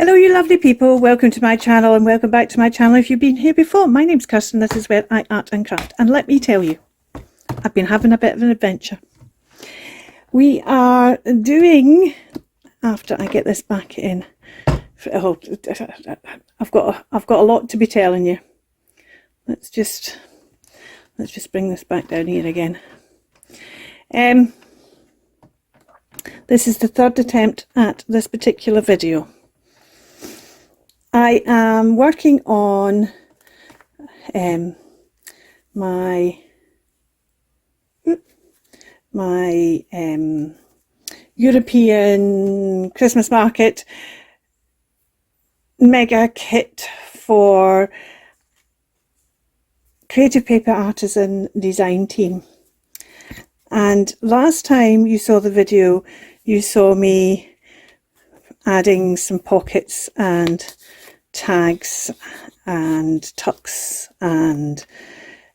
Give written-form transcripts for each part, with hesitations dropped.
Hello you lovely people, welcome to my channel and welcome back to my channel if you've been here before. My name's Kirstin, this is where I art and craft, and let me tell you, I've been having a bit of an adventure. We are doing, after I get this back in, oh, I've got a lot to be telling you. Let's just bring this back down here again. This is the third attempt at this particular video. I am working on my European Christmas market mega kit for Kreativ Paper Artisan Design Team. And last time you saw the video, you saw me adding some pockets and tags and tucks and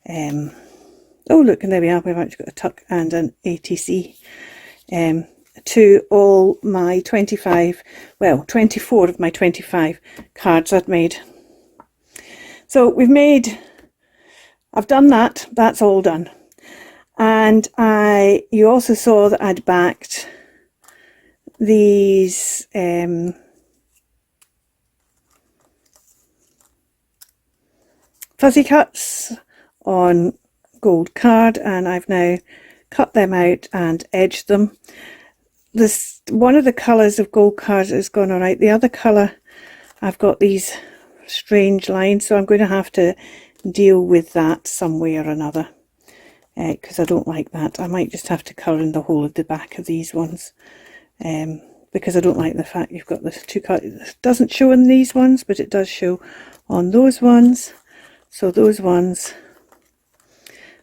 oh look, and there we are, we've actually got a tuck and an ATC to all my 24 of my 25 cards I'd made. So I've done that, that's all done. And you also saw that I'd backed these fuzzy cuts on gold card, and I've now cut them out and edged them. One of the colours of gold cards has gone all right. The other colour, I've got these strange lines, so I'm going to have to deal with that some way or another, because I don't like that. I might just have to colour in the whole of the back of these ones, because I don't like the fact you've got the two colours. It doesn't show in these ones, but it does show on those ones. So those ones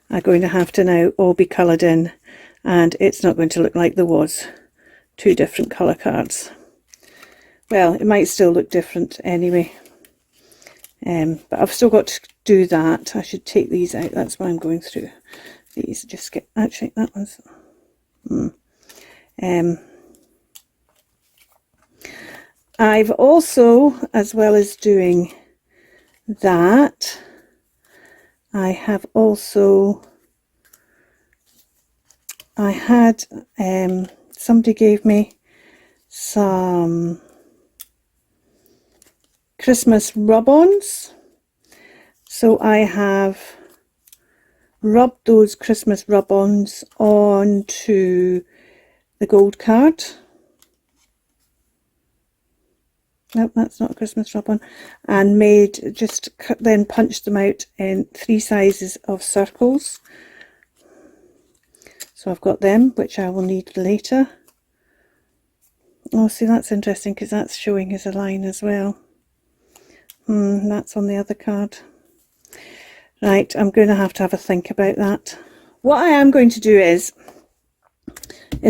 are going to have to now all be coloured in, and it's not going to look like there was two different colour cards. Well, it might still look different anyway, but I've still got to do that. I should take these out, that's why I'm going through these. Just get, actually that one's I've also, as well as doing that, I had somebody gave me some Christmas rub-ons, so I have rubbed those Christmas rub-ons onto the gold card. Nope, that's not a Christmas rub-on. And then punched them out in 3 sizes of circles. So I've got them, which I will need later. Oh, see, that's interesting because that's showing as a line as well. That's on the other card. Right, I'm going to have a think about that. What I am going to do is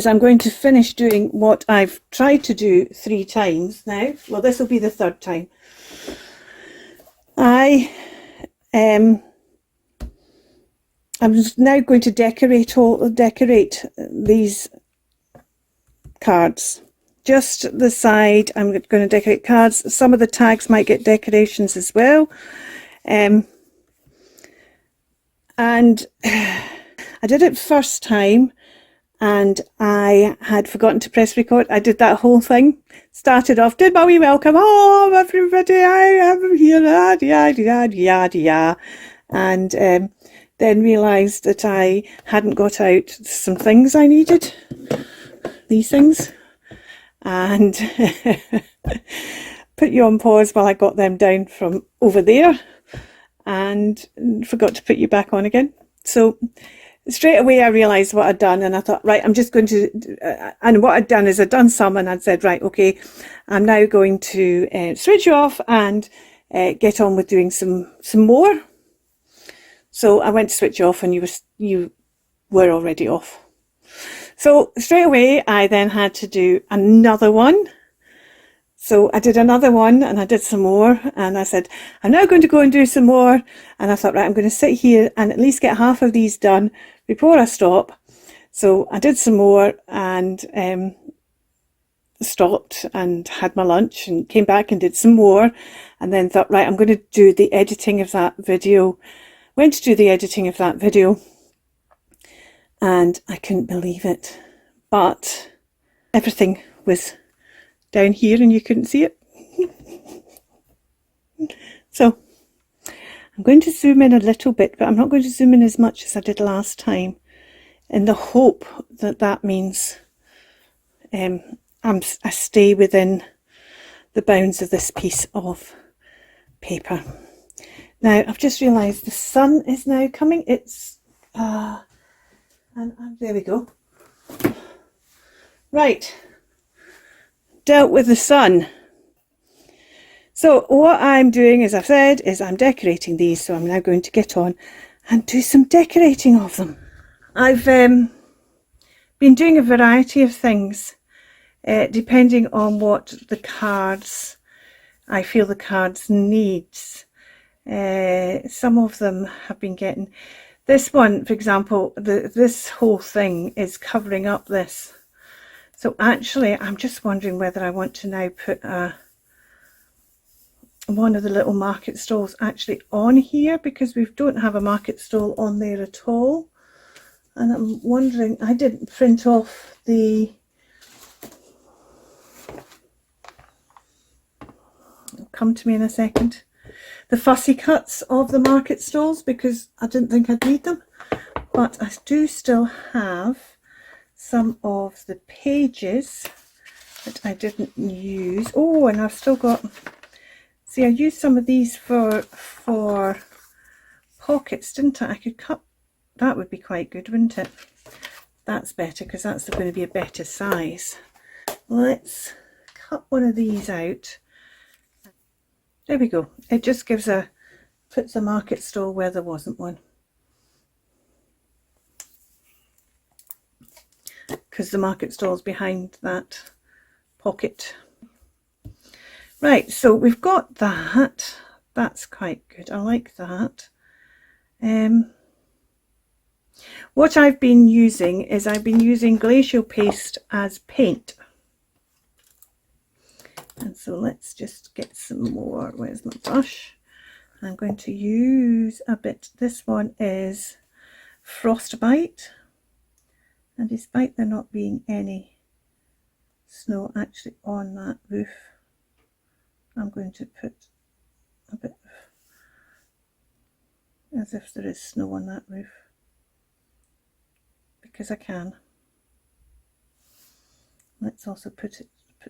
I'm going to finish doing what I've tried to do 3 times now. Well, this will be the 3rd time. I'm now going to decorate these cards. Just the side, I'm going to decorate cards. Some of the tags might get decorations as well. And I did it first time, and I had forgotten to press record. I did that whole thing. Started off, did my wee welcome. Oh, everybody, I am here. And then realised that I hadn't got out some things I needed. These things. And put you on pause while I got them down from over there. And forgot to put you back on again. So straight away I realised what I'd done, and I thought, right, I'm just going to, and what I'd done is I'd done some, and I'd said, right, okay, I'm now going to switch you off and get on with doing some more. So I went to switch off, and you were already off. So straight away I then had to do another one. So I did another one, and I did some more, and I said, I'm now going to go and do some more. And I thought, right, I'm going to sit here and at least get half of these done before I stop. So I did some more, and stopped and had my lunch and came back and did some more, and then thought, right, I'm going to do the editing of that video. Went to do the editing of that video, and I couldn't believe it, but everything was down here and you couldn't see it. So I'm going to zoom in a little bit, but I'm not going to zoom in as much as I did last time, in the hope that that means I stay within the bounds of this piece of paper. Now I've just realised the sun is now coming. It's and there we go. Right, dealt with the sun. So what I'm doing, as I've said, is I'm decorating these. So I'm now going to get on and do some decorating of them. I've been doing a variety of things depending on what the cards, I feel the cards needs. Some of them have been getting, this one for example, this whole thing is covering up this. So actually I'm just wondering whether I want to now put one of the little market stalls actually on here, because we don't have a market stall on there at all. And I'm wondering, I didn't print off the, it'll come to me in a second, the fussy cuts of the market stalls, because I didn't think I'd need them. But I do still have some of the pages that I didn't use. Oh, and I've still got, see, I used some of these for pockets, didn't I? I could cut, that would be quite good, wouldn't it? That's better, because that's going to be a better size. Let's cut one of these out. There we go. It just gives a, puts a market stall where there wasn't one. Because the market stall's behind that pocket. Right, so we've got that. That's quite good. I like that. What I've been using is I've been using glacial paste as paint. And so let's just get some more. Where's my brush? I'm going to use a bit. This one is Frostbite. And despite there not being any snow actually on that roof, I'm going to put a bit of, as if there is snow on that roof, because I can. Let's also put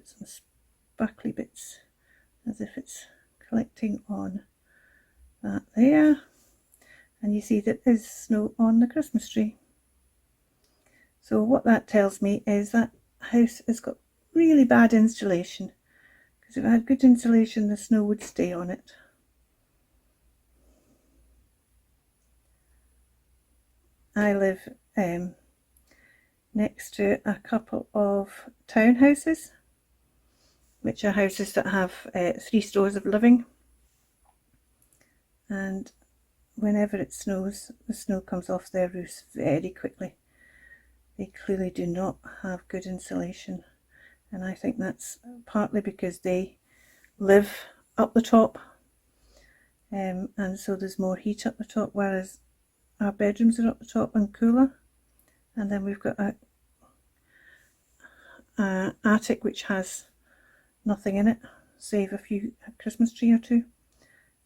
some sparkly bits, as if it's collecting on that there. And you see there is snow on the Christmas tree. So what that tells me is that house has got really bad insulation, because if it had good insulation the snow would stay on it. I live next to a couple of townhouses, which are houses that have 3 stories of living, and whenever it snows, the snow comes off their roofs very quickly. They clearly do not have good insulation, and I think that's partly because they live up the top, and so there's more heat up the top, whereas our bedrooms are up the top and cooler. And then we've got a attic which has nothing in it, save a few, a Christmas tree or two.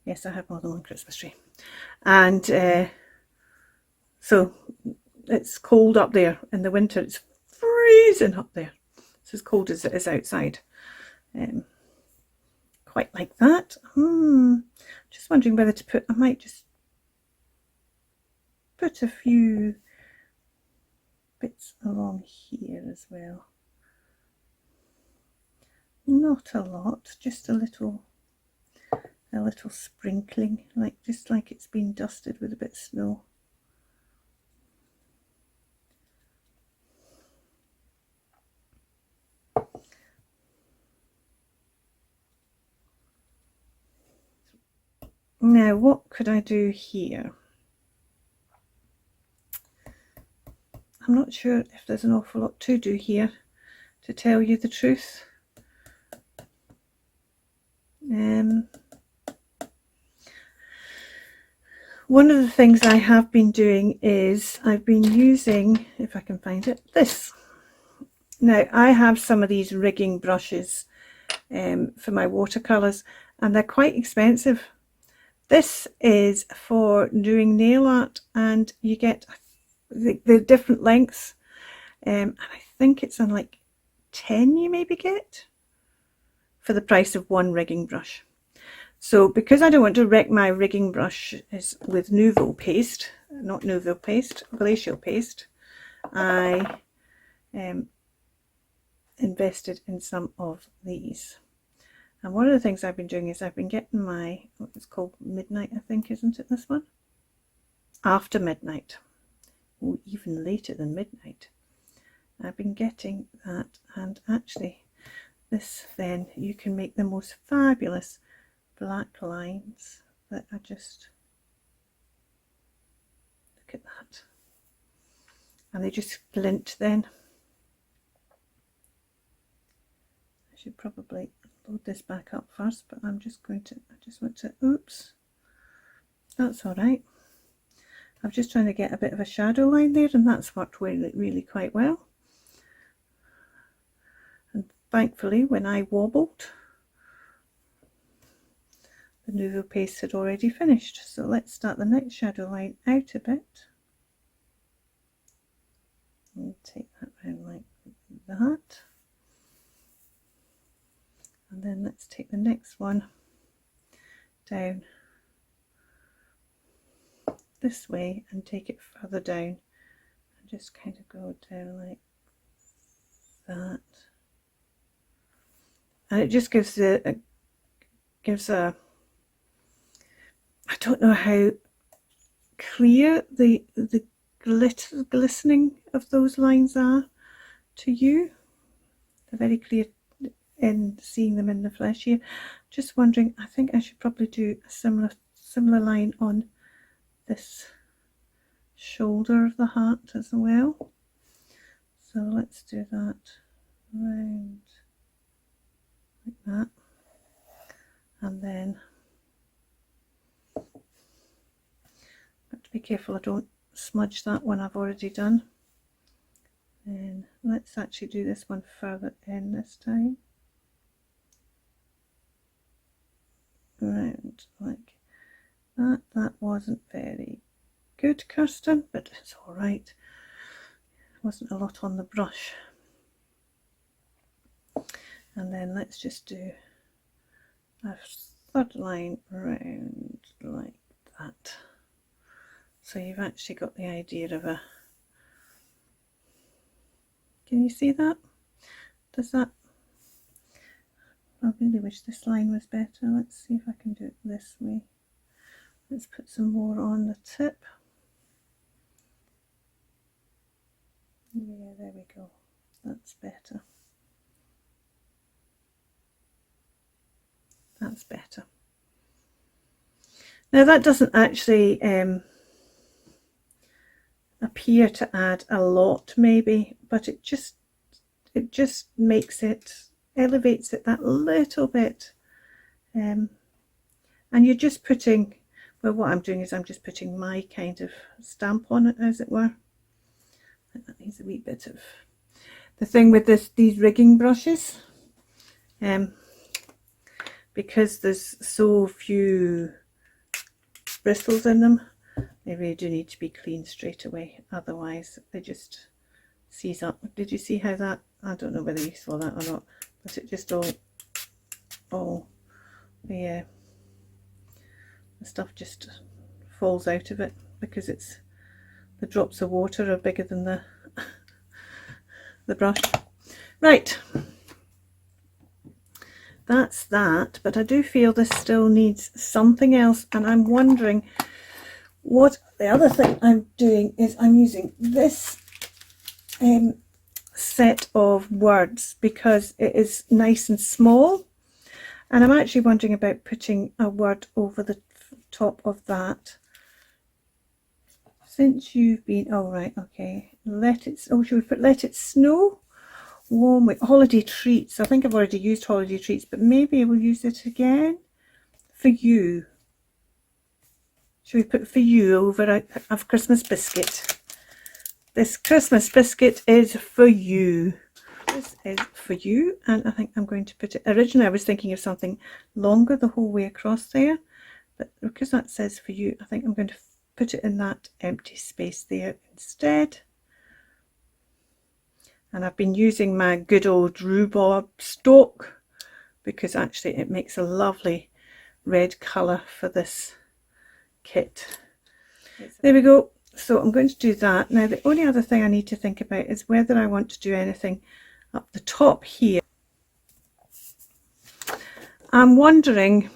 Yes, I have more than one Christmas tree. And so it's cold up there in the winter. It's freezing up there. It's as cold as it is outside. Quite like that. Just wondering whether to put, I might just put a few bits along here as well. Not a lot, just a little sprinkling, like just like it's been dusted with a bit of snow. Now what could I do here? I'm not sure if there's an awful lot to do here, to tell you the truth. One of the things I have been doing is I've been using, if I can find it, this. Now I have some of these rigging brushes for my watercolours, and they're quite expensive. This is for doing nail art, and you get the different lengths, and I think it's on like 10 you maybe get for the price of one rigging brush. So because I don't want to wreck my rigging brush is with Nouveau paste, not Nouveau paste, glacial paste, I invested in some of these. And one of the things I've been doing is I've been getting my, what it's called, Midnight, I think, isn't it, this one? After Midnight. Oh, even later than midnight. I've been getting that, and actually this, then you can make the most fabulous black lines that are just, look at that, and they just glint then. I should probably load this back up first, but I'm just going to, I just want to, oops, that's all right. I'm just trying to get a bit of a shadow line there, and that's worked really quite well. And thankfully, when I wobbled, the Nouveau paste had already finished. So let's start the next shadow line out a bit. And take that round like that. And then let's take the next one down this way and take it further down, and just kind of go down like that. And it just gives a I don't know how clear the glistening of those lines are to you. They're very clear in seeing them in the flesh here. Just wondering, I think I should probably do a similar line on this shoulder of the heart as well. So let's do that round like that, and then have to be careful I don't smudge that one I've already done. And let's actually do this one further in this time, round like that. That wasn't very good, Kirstin, but it's all right. Wasn't a lot on the brush. And then let's just do a third line round like that. So you've actually got the idea of a, can you see that? Does that, I really wish this line was better. Let's see if I can do it this way. Let's put some more on the tip. Yeah, there we go. That's better. That's better. Now that doesn't actually appear to add a lot maybe, but it just makes it, elevates it that little bit. And you're just putting, well, what I'm doing is I'm just putting my kind of stamp on it, as it were. That needs a wee bit of, the thing with these rigging brushes, because there's so few bristles in them, they really do need to be cleaned straight away, otherwise they just seize up. Did you see how that, I don't know whether you saw that or not, but it just all the stuff just falls out of it, because it's, the drops of water are bigger than the brush. Right, that's that, but I do feel this still needs something else, and I'm wondering what the other thing I'm doing is I'm using this set of words because it is nice and small, and I'm actually wondering about putting a word over the top of that. Since you've been, oh right, okay, let it, oh, should we put let it snow? Warm with holiday treats. I think I've already used holiday treats, but maybe we'll use it again. for you. Should we put for you over a Christmas biscuit? This Christmas biscuit is for you. This is for you, and I think I'm going to put it, originally I was thinking of something longer the whole way across there, but because that says for you, I think I'm going to put it in that empty space there instead. And I've been using my good old rhubarb stalk because actually it makes a lovely red colour for this kit. There we go. So I'm going to do that. Now the only other thing I need to think about is whether I want to do anything up the top here. I'm wondering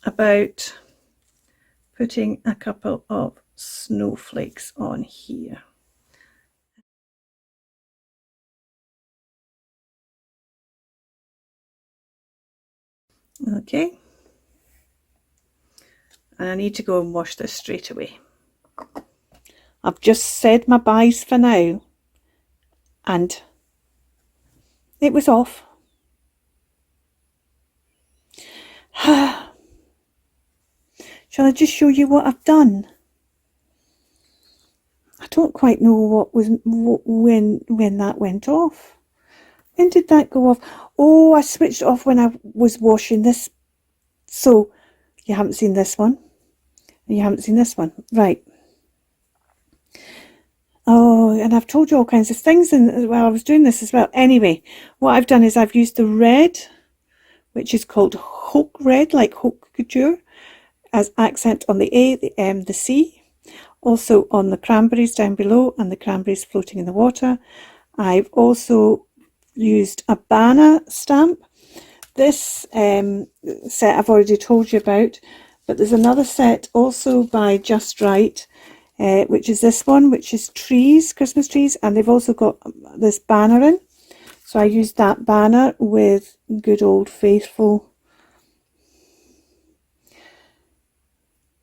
about putting a couple of snowflakes on here. Okay. And I need to go and wash this straight away. I've just said my byes for now, and it was off. Shall I just show you what I've done? I don't quite know when that went off. When did that go off? Oh, I switched off when I was washing this. So you haven't seen this one. And you haven't seen this one. Right. Oh, and I've told you all kinds of things while I was doing this as well. Anyway, what I've done is I've used the red, which is called Haute Red, like Haute Couture, as accent on the A, the M, the C. Also on the cranberries down below and the cranberries floating in the water. I've also used a Bana stamp. This set I've already told you about, but there's another set also by Just Right, which is this one, which is trees, Christmas trees, and they've also got this banner in. So I used that banner with good old faithful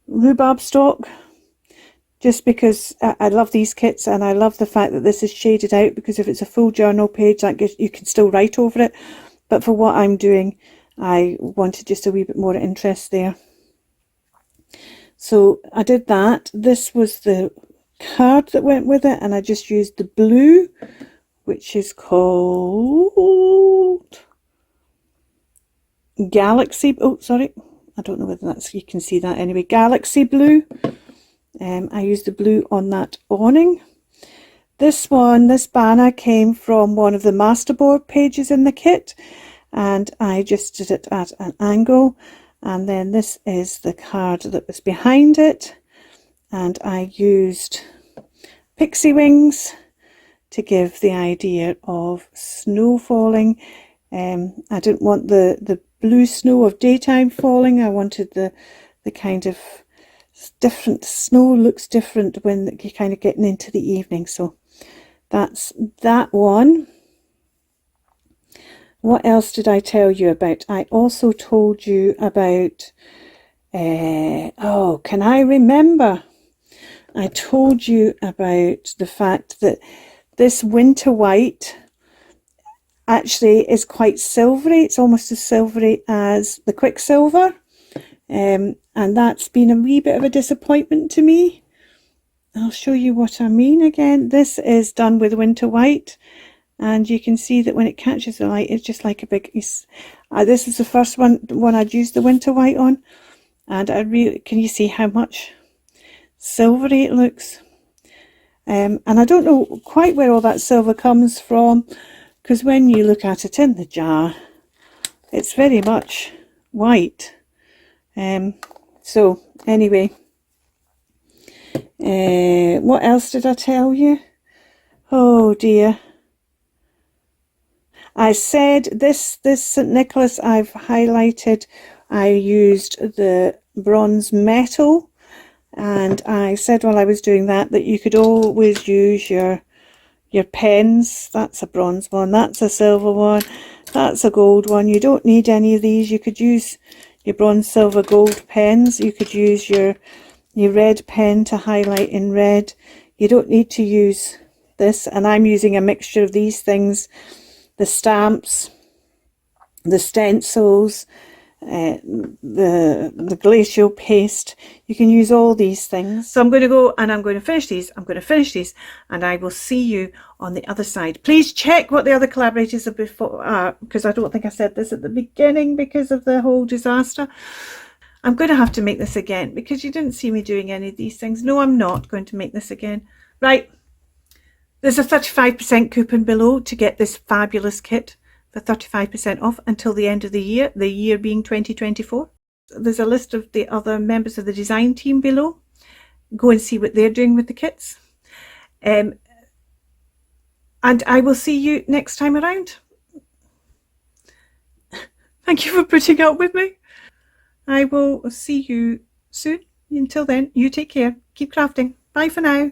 rhubarb stalk, just because I love these kits, and I love the fact that this is shaded out, because if it's a full journal page, that gives, you can still write over it, but for what I'm doing I wanted just a wee bit more interest there. So I did that. This was the card that went with it, and I just used the blue, which is called Galaxy, oh sorry, I don't know whether that's, you can see that anyway, Galaxy Blue. I used the blue on that awning. This one, this banner came from one of the masterboard pages in the kit, and I just did it at an angle, and then this is the card that was behind it, and I used pixie wings to give the idea of snow falling. I didn't want the blue snow of daytime falling. I wanted the kind of different, snow looks different when you're kind of getting into the evening. So that's that one. What else did I tell you about? I also told you about oh, can I remember? I told you about the fact that this winter white actually is quite silvery. It's almost as silvery as the Quicksilver. And that's been a wee bit of a disappointment to me. I'll show you what I mean again. This is done with winter white, and you can see that when it catches the light, it's just like a big this is the first one I'd used the winter white on, and I really, can you see how much silvery it looks? And I don't know quite where all that silver comes from, because when you look at it in the jar, it's very much white. So anyway, what else did I tell you? Oh dear. I said this St. Nicholas I've highlighted, I used the bronze metal, and I said while I was doing that you could always use your pens. That's a bronze one, that's a silver one, that's a gold one. You don't need any of these. You could use your bronze, silver, gold pens. You could use your red pen to highlight in red. You don't need to use this, and I'm using a mixture of these things, the stamps, the stencils, the glacial paste. You can use all these things. So I'm going to go and I'm going to finish these. I'm going to finish these, and I will see you on the other side. Please check what the other collaborators have before are, because I don't think I said this at the beginning because of the whole disaster. I'm going to have to make this again because you didn't see me doing any of these things. No, I'm not going to make this again. Right. There's a 35% coupon below to get this fabulous kit for 35% off until the end of the year being 2024. There's a list of the other members of the design team below. Go and see what they're doing with the kits. And I will see you next time around. Thank you for putting up with me. I will see you soon. Until then, you take care. Keep crafting. Bye for now.